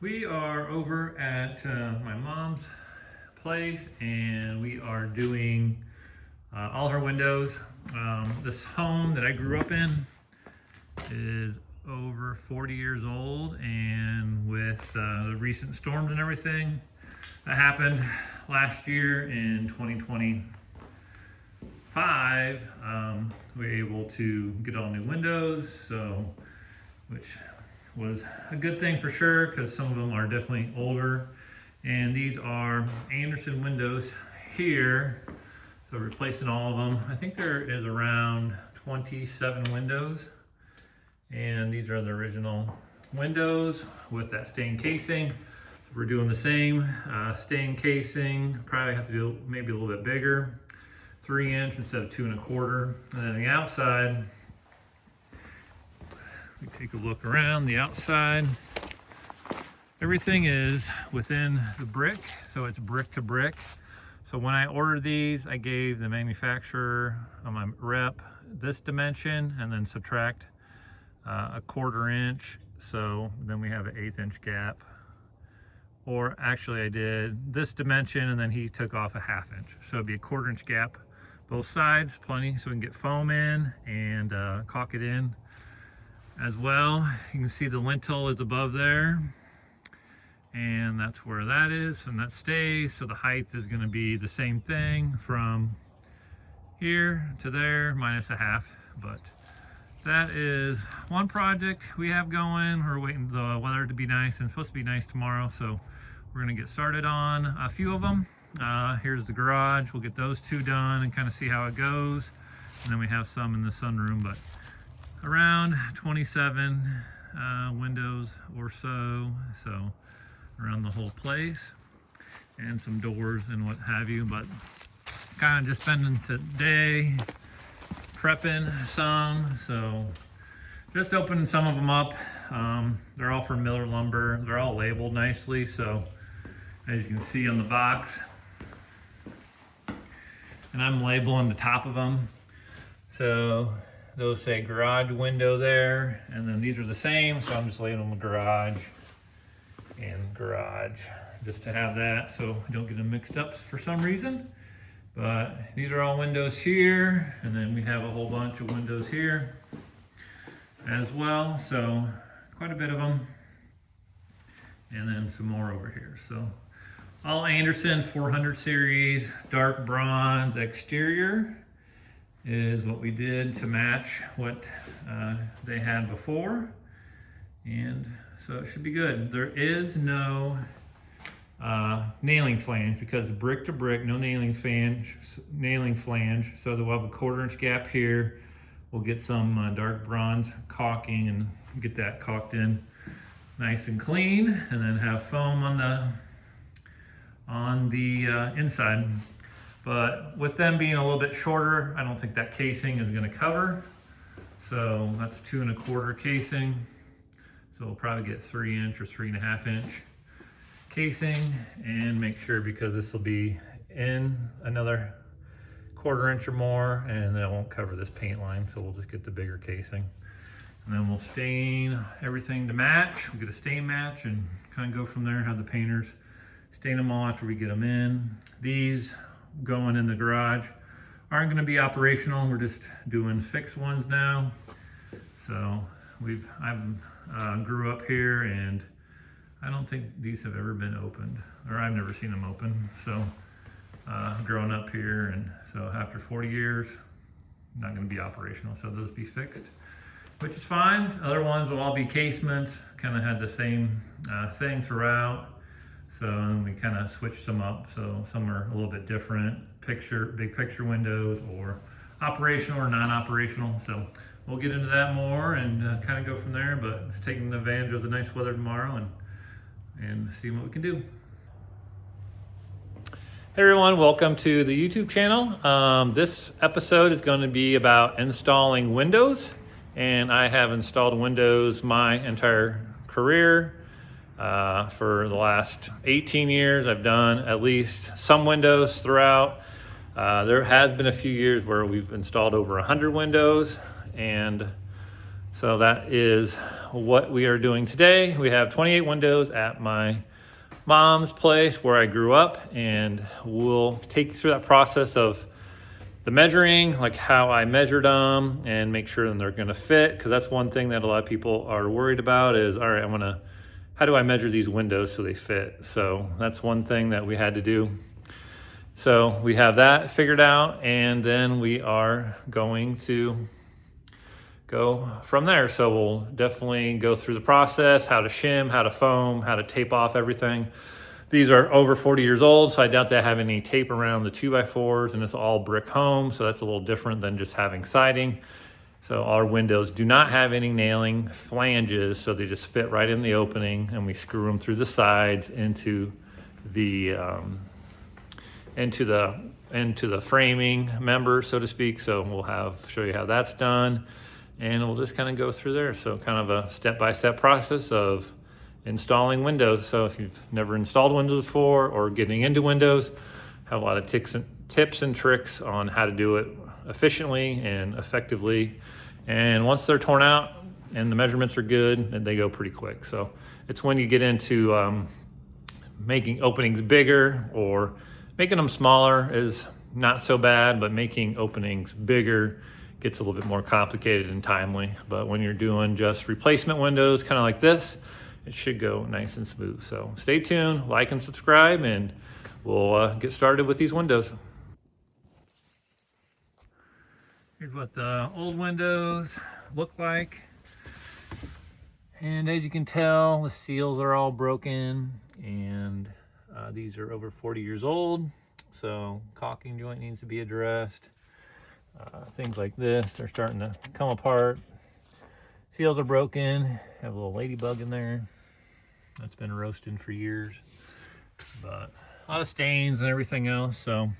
We are over at my mom's place and we are doing all her windows. This home that I grew up in is over 40 years old, and with the recent storms and everything that happened last year in 2025, we were able to get all new windows, which was a good thing for sure, because some of them are definitely older. And these are Anderson windows here, so replacing all of them. I think there is around 27 windows, and these are the original windows with that stained casing. We're doing the same stained casing. Probably have to do maybe a little bit bigger, 3-inch instead of 2 1/4. And then the outside, we take a look around the outside. Everything is within the brick, so it's brick to brick. So when I ordered these, I gave the manufacturer my rep this dimension and then subtract a 1/4 inch. So then we have an 1/8 inch gap. Or actually I did this dimension and then he took off a 1/2 inch. So it'd be a 1/4 inch gap both sides, plenty, so we can get foam in and caulk it in as well. You can see the lintel is above there, and that's where that is, and that stays. So the height is going to be the same thing from here to there minus a 1/2. But that is one project we have going. We're waiting the weather to be nice, and it's supposed to be nice tomorrow, so we're going to get started on a few of them. Here's the garage. We'll get those two done and kind of see how it goes, and then we have some in the sunroom. But around 27 windows or so around the whole place, and some doors and what have you. But kind of just spending today prepping some, so just opening some of them up. They're all from Miller Lumber. They're all labeled nicely, so as you can see on the box, and I'm labeling the top of them. So those say garage window there, and then these are the same, so I'm just labeling them garage and garage just to have that so I don't get them mixed up for some reason. But these are all windows here, and then we have a whole bunch of windows here as well, so quite a bit of them, and then some more over here. So all Anderson 400 series dark bronze exterior is what we did to match what they had before, and so it should be good. There is no nailing flange because brick to brick, no nailing flange. So we'll have a 1/4 inch gap here. We'll get some dark bronze caulking and get that caulked in nice and clean, and then have foam on the inside. But with them being a little bit shorter, I don't think that casing is going to cover. So that's 2 1/4 casing. So we'll probably get 3-inch or 3 1/2 inch casing, and make sure, because this will be in another 1/4 inch or more, and then it won't cover this paint line. So we'll just get the bigger casing, and then we'll stain everything to match. We'll get a stain match and kind of go from there. Have the painters stain them all after we get them in. These going in the garage aren't going to be operational. We're just doing fixed ones now. So I grew up here, and I don't think these have ever been opened, or I've never seen them open. So growing up here, and so after 40 years, not going to be operational. So those be fixed, which is fine. Other ones will all be casement. Kind of had the same thing throughout. So we kind of switched some up. So some are a little bit different, big picture windows, or operational or non-operational. So we'll get into that more and kind of go from there. But it's taking advantage of the nice weather tomorrow and seeing what we can do. Hey everyone, welcome to the YouTube channel. This episode is going to be about installing windows, and I have installed windows my entire career. For the last 18 years, I've done at least some windows throughout. There has been a few years where we've installed over 100 windows, and So that is what we are doing today. We have 28 windows at my mom's place where I grew up, and we'll take you through that process of the measuring, like how I measured them and make sure that they're gonna fit. Cause that's one thing that a lot of people are worried about is, all right, how do I measure these windows so they fit? So that's one thing that we had to do. So we have that figured out, and then we are going to go from there. So we'll definitely go through the process, how to shim, how to foam, how to tape off everything. These are over 40 years old, so I doubt they have any tape around the 2x4s, and it's all brick home, so that's a little different than just having siding. So our windows do not have any nailing flanges, so they just fit right in the opening, and we screw them through the sides into the framing member, so to speak. So we'll show you how that's done, and we'll just kind of go through there. So kind of a step-by-step process of installing windows. So if you've never installed windows before or getting into windows, have a lot of tips and tricks on how to do it efficiently and effectively. And once they're torn out and the measurements are good, then they go pretty quick. So it's when you get into making openings bigger, or making them smaller is not so bad, but making openings bigger gets a little bit more complicated and timely. But when you're doing just replacement windows, kind of like this, it should go nice and smooth. So stay tuned, like and subscribe, and we'll get started with these windows. Here's what the old windows look like. And as you can tell, the seals are all broken, and these are over 40 years old. So caulking joint needs to be addressed. Things like this, they're starting to come apart. Seals are broken. Have a little ladybug in there. That's been roasting for years. But a lot of stains and everything else. So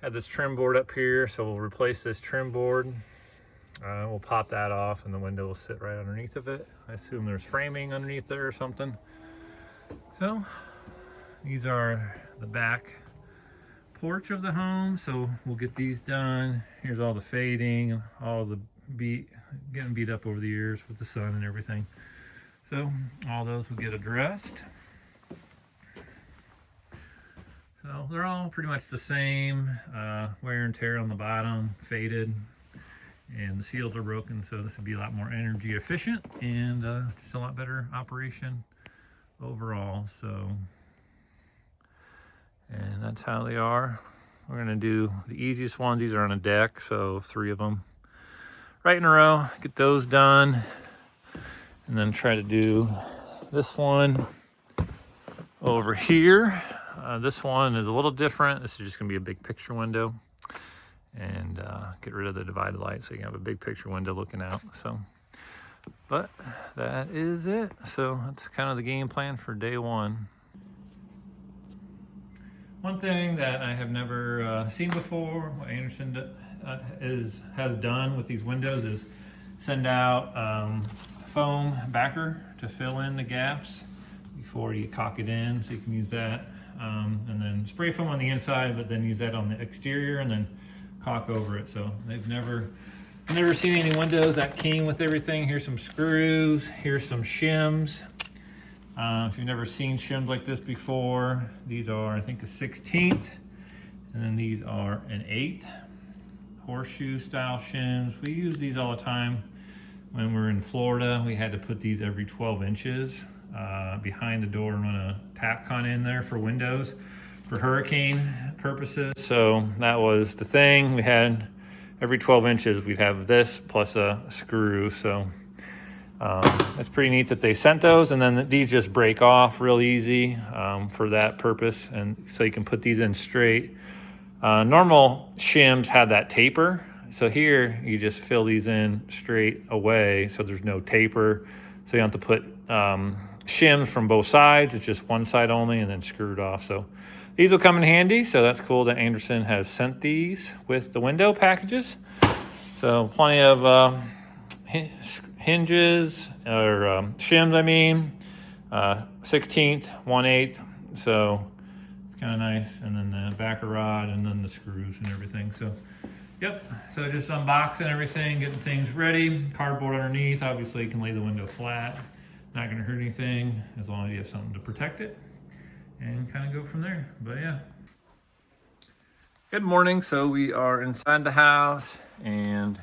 have this trim board up here, so we'll replace this trim board. We'll pop that off, and the window will sit right underneath of it. I assume there's framing underneath there or something. So these are the back porch of the home, so we'll get these done. Here's all the fading and all the getting beat up over the years with the sun and everything. So all those will get addressed. So they're all pretty much the same. Wear and tear on the bottom, faded, and the seals are broken, so this would be a lot more energy efficient and just a lot better operation overall. So, and that's how they are. We're gonna do the easiest ones. These are on a deck, so 3 of them right in a row. Get those done, and then try to do this one over here. This one is a little different. This is just gonna be a big picture window, and get rid of the divided light so you can have a big picture window looking out. So, but that is it. So that's kind of the game plan for day one. One thing that I have never seen before, what Anderson has done with these windows, is send out foam backer to fill in the gaps before you caulk it in, so you can use that. And then spray foam on the inside, but then use that on the exterior and then caulk over it. So I've never seen any windows that came with everything. Here's some screws, here's some shims. If you've never seen shims like this before, these are, I think, a 16th, and then these are an 1/8 horseshoe style shims. We use these all the time. When we're in Florida, we had to put these every 12 inches behind the door and run a Tapcon in there for windows for hurricane purposes. So that was the thing. We had every 12 inches, we'd have this plus a screw. So it's pretty neat that they sent those, and then these just break off real easy for that purpose, and so you can put these in straight. Normal shims have that taper, so here you just fill these in straight away, so there's no taper, so you don't have to put shims from both sides. It's just one side only and then screwed off. So these will come in handy. So that's cool that Anderson has sent these with the window packages. So plenty of hinges, or shims, I mean, 16th, 1/8. So it's kind of nice. And then the backer rod, and then the screws and everything. So Yep, so just unboxing everything, getting things ready. Cardboard underneath, obviously you can lay the window flat. Not gonna hurt anything as long as you have something to protect it. And kind of go from there, but yeah. Good morning, so we are inside the house and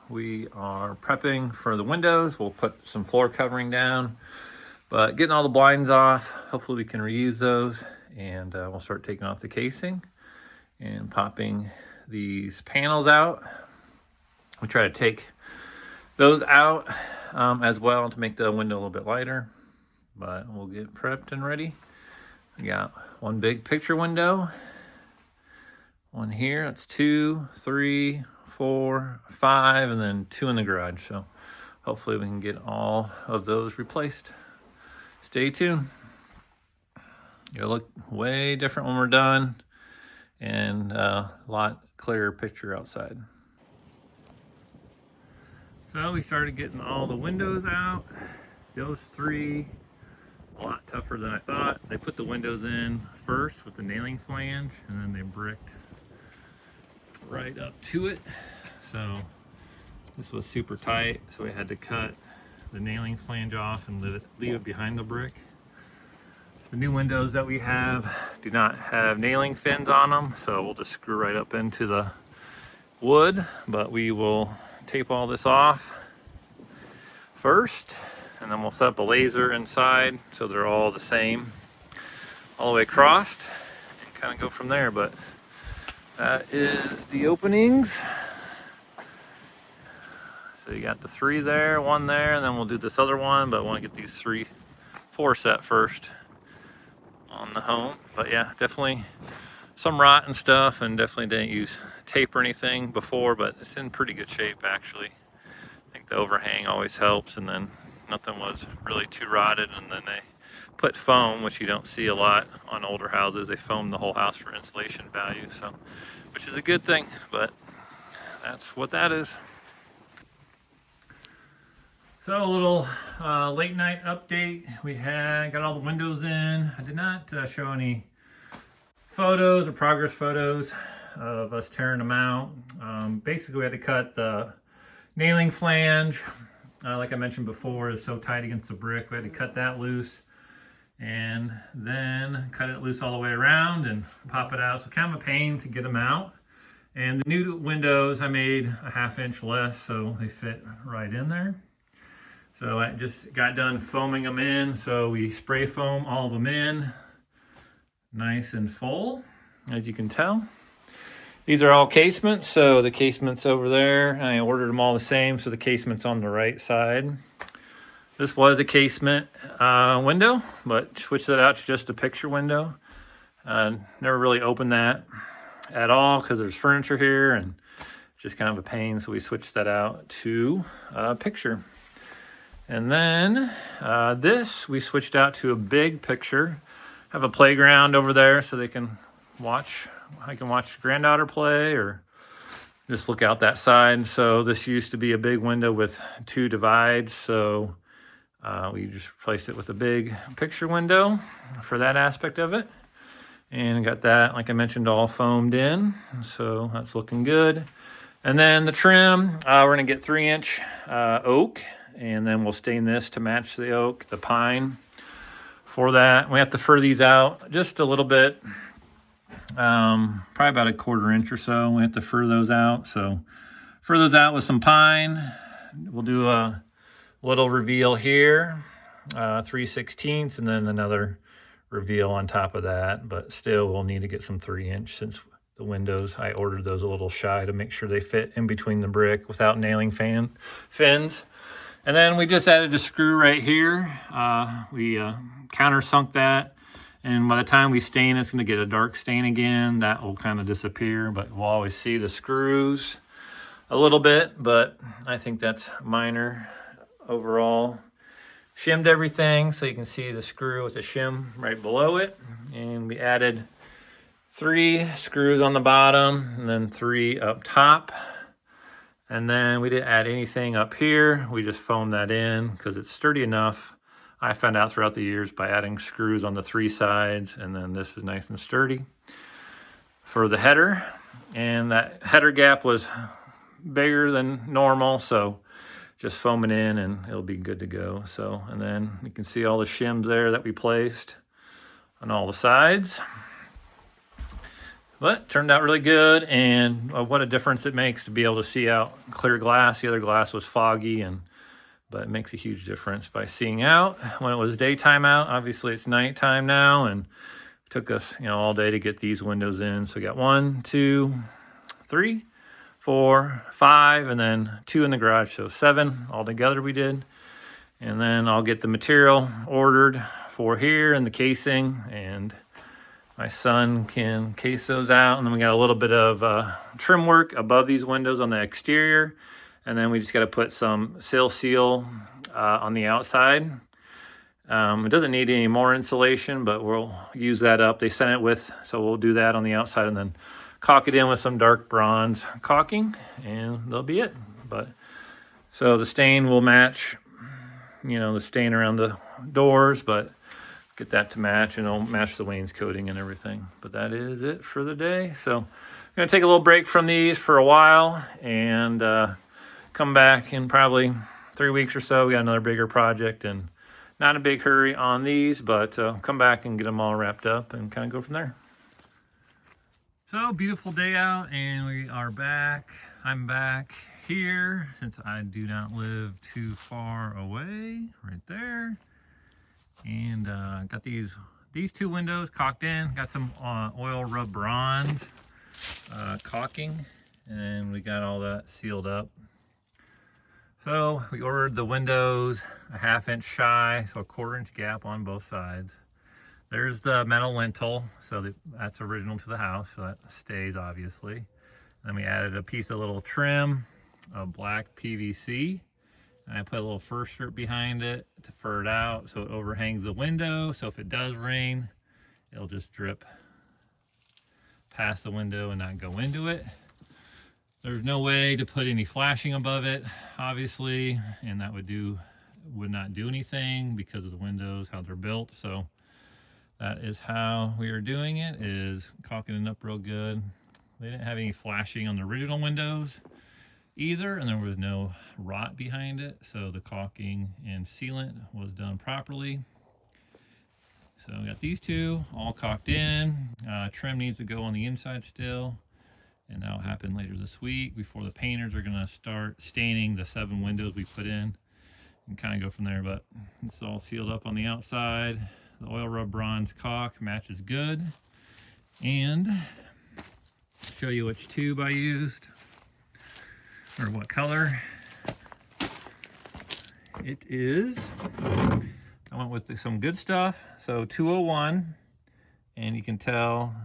we are prepping for the windows. We'll put some floor covering down, but getting all the blinds off. Hopefully we can reuse those, and we'll start taking off the casing and popping these panels out. We try to take those out as well to make the window a little bit lighter, but we'll get prepped and ready. We got one big picture window, one here, that's 2, 3, 4, 5, and then 2 in the garage. So hopefully we can get all of those replaced. Stay tuned. It'll look way different when we're done, and a lot clearer picture outside. So we started getting all the windows out. Those 3, a lot tougher than I thought. They put the windows in first with the nailing flange, and then they bricked right up to it. So this was super tight, so we had to cut the nailing flange off and leave it behind the brick. The new windows that we have do not have nailing fins on them, so we'll just screw right up into the wood, but we will tape all this off first, and then we'll set up a laser inside so they're all the same all the way across, and kind of go from there. But that is the openings. So you got the 3 there, 1 there, and then we'll do this other one, but I want to get these 4 set first on the home. But yeah, definitely some rot and stuff, and definitely didn't use tape or anything before, but it's in pretty good shape actually. I think the overhang always helps, and then nothing was really too rotted. And then they put foam, which you don't see a lot on older houses. They foam the whole house for insulation value, so which is a good thing, but that's what that is. So a little late night update. We got all the windows in. I did not show any photos or progress photos of us tearing them out. Basically we had to cut the nailing flange. Like I mentioned before, is so tight against the brick. We had to cut that loose and then cut it loose all the way around and pop it out. So kind of a pain to get them out. And the new windows I made a 1/2 inch less, so they fit right in there. So I just got done foaming them in. So we spray foam all of them in, nice and full, as you can tell. These are all casements, so the casement's over there, and I ordered them all the same, so the casement's on the right side. This was a casement window, but switched it out to just a picture window. Never really opened that at all because there's furniture here and just kind of a pain, so we switched that out to a picture. And then this we switched out to a big picture. Have a playground over there so they can watch. I can watch granddaughter play or just look out that side. So this used to be a big window with 2 divides, so we just replaced it with a big picture window for that aspect of it. And got that, like I mentioned, all foamed in, so that's looking good. And then the trim, we're gonna get 3-inch oak, and then we'll stain this to match the oak, the pine. For that, we have to fur these out just a little bit, probably about a 1/4 inch or so. We have to fur those out. So fur those out with some pine. We'll do a little reveal here, 3/16, and then another reveal on top of that. But still, we'll need to get some 3-inch since the windows, I ordered those a little shy to make sure they fit in between the brick without nailing fins. And then we just added a screw right here. We countersunk that, and by the time we stain, it's going to get a dark stain again. That will kind of disappear, but we'll always see the screws a little bit, but I think that's minor overall. Shimmed everything so you can see the screw with the shim right below it, and we added 3 screws on the bottom and then 3 up top. And then we didn't add anything up here. We just foamed that in because it's sturdy enough. I found out throughout the years by adding screws on the 3 sides, and then this is nice and sturdy. For the header, and that header gap was bigger than normal, so just foam it in and it'll be good to go. So, and then you can see all the shims there that we placed on all the sides. But turned out really good, and what a difference it makes to be able to see out clear glass. The other glass was foggy, but it makes a huge difference by seeing out when it was daytime out. Obviously it's nighttime now, and it took us all day to get these windows in. So we got 1, 2, 3, 4, 5, and then 2 in the garage, so 7 altogether we did. And then I'll get the material ordered for here and the casing, and my son can case those out. And then we got a little bit of trim work above these windows on the exterior, and then we just got to put some seal on the outside. It doesn't need any more insulation, but we'll use that up. They sent it with, so we'll do that on the outside and then caulk it in with some dark bronze caulking, and that'll be it. But so the stain will match, the stain around the doors, but get that to match, and it'll match the wainscoting and everything. But that is it for the day. So I'm gonna take a little break from these for a while, and come back in probably 3 weeks or so. We got another bigger project, and not a big hurry on these, but come back and get them all wrapped up and kind of go from there. So beautiful day out, and we are back. I'm back here since I do not live too far away, right there. And got these 2 windows caulked in. Got some oil rub bronze caulking, and we got all that sealed up. So we ordered the windows a 1/2 inch shy, so a 1/4 inch gap on both sides. There's the metal lintel, so that's original to the house, so that stays obviously. Then we added a piece of little trim of black PVC, and I put a little fur strip behind it to fur it out so it overhangs the window, so if it does rain, it'll just drip past the window and not go into it. There's no way to put any flashing above it, obviously, and that would not do anything because of the windows, how they're built. So that is how we are doing it, is caulking it up real good. They didn't have any flashing on the original windows either, and there was no rot behind it, so the caulking and sealant was done properly. So we got these 2 all caulked in. Trim needs to go on the inside still, and that'll happen later this week before the painters are going to start staining the 7 windows we put in, and kind of go from there. But it's all sealed up on the outside. The oil rub bronze caulk matches good, and I'll show you which tube I used, or what color. It is, I went with some good stuff, so 201, and you can tell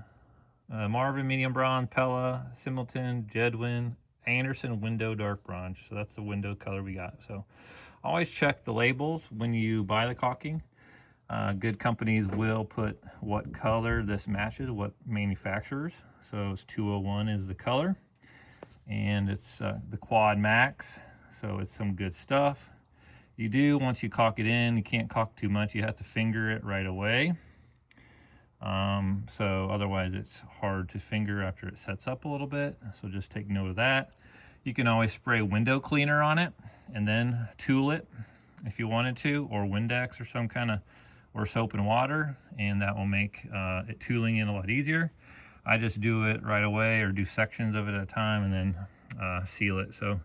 Marvin medium bronze, Pella, Similton, Jedwin, Anderson window dark bronze. So that's the window color we got. So always check the labels when you buy the caulking. Good companies will put what color this matches, what manufacturers. So it's 201 is the color, and it's the Quad Max, so it's some good stuff. You do, once you caulk it in, you can't caulk too much. You have to finger it right away. So otherwise it's hard to finger after it sets up a little bit. So just take note of that. You can always spray window cleaner on it and then tool it if you wanted to, or Windex or some kind of, or soap and water, and that will make it tooling in a lot easier. I just do it right away, or do sections of it at a time, and then seal it. So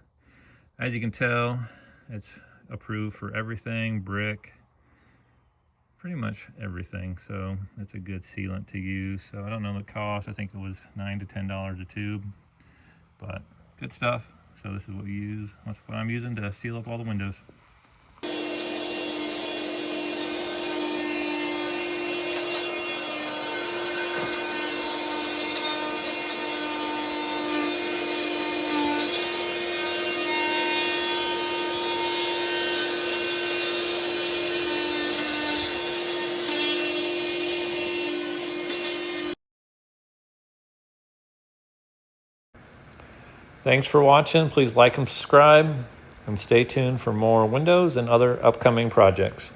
as you can tell, it's approved for everything, brick, pretty much everything. So it's a good sealant to use. So I don't know the cost. I think it was $9 to $10 a tube, but good stuff. So this is what we use. That's what I'm using to seal up all the windows. Thanks for watching. Please like and subscribe, and stay tuned for more windows and other upcoming projects.